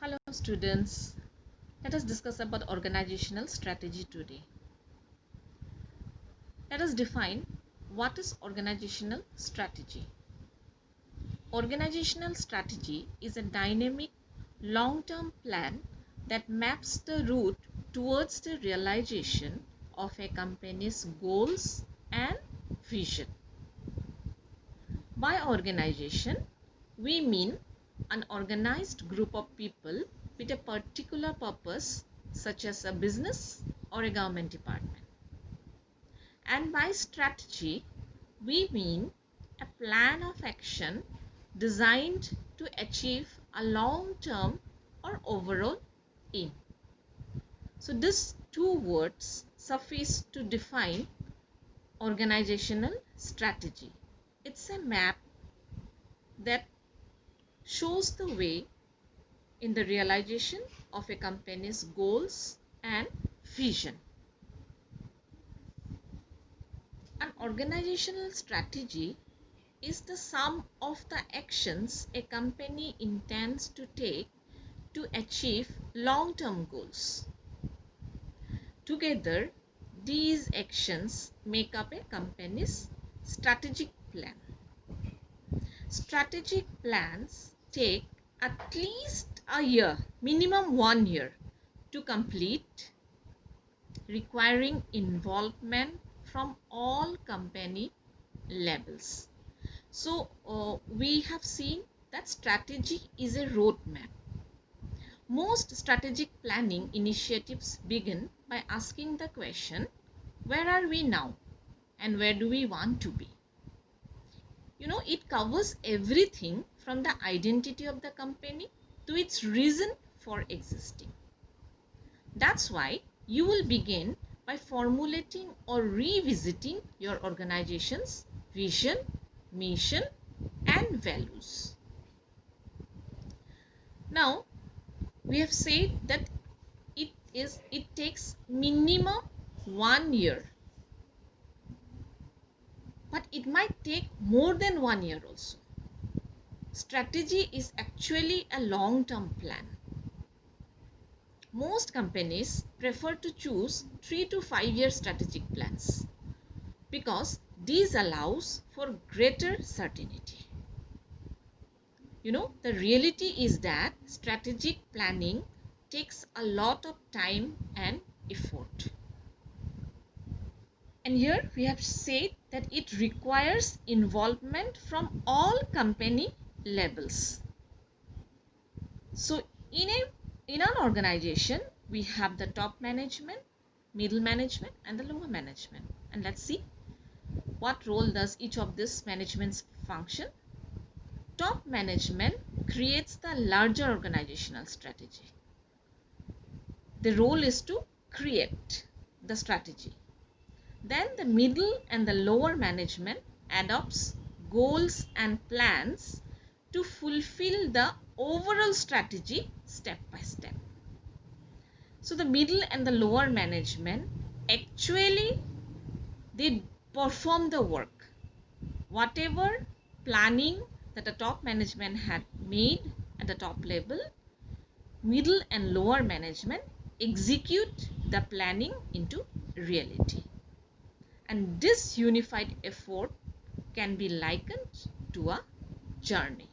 Hello students, let us discuss about organizational strategy today. Let us define what is organizational strategy. Organizational strategy is a dynamic long-term plan that maps the route towards the realization of a company's goals and vision. By organization, we mean an organized group of people with a particular purpose, such as a business or a government department. And by strategy, we mean a plan of action designed to achieve a long-term or overall aim. So these two words suffice to define organizational strategy. It's a map that shows the way in the realization of a company's goals and vision. An organizational strategy is the sum of the actions a company intends to take to achieve long-term goals. Together, these actions make up a company's strategic plan. Strategic plans take at least a year, minimum 1 year, to complete, requiring involvement from all company levels. So we have seen that strategy is a roadmap. Most strategic planning initiatives begin by asking the question, where are we now and where do we want to be? It covers everything from the identity of the company to its reason for existing. That's why you will begin by formulating or revisiting your organization's vision, mission, and values. Now, we have said that it takes minimum 1 year, but it might take more than 1 year also. Strategy is actually a long-term plan. Most companies prefer to choose 3 to 5 year strategic plans because these allows for greater certainty. The reality is that strategic planning takes a lot of time and effort. And here we have said that it requires involvement from all company levels. So in an organization, we have the top management, middle management, and the lower management. And let's see what role does each of these managements function. Top management creates the larger organizational strategy. The role is to create the strategy. Then the middle and the lower management adopts goals and plans to fulfill the overall strategy step by step. So the middle and the lower management actually they perform the work. Whatever planning that the top management had made at the top level, middle and lower management execute the planning into reality. And this unified effort can be likened to a journey.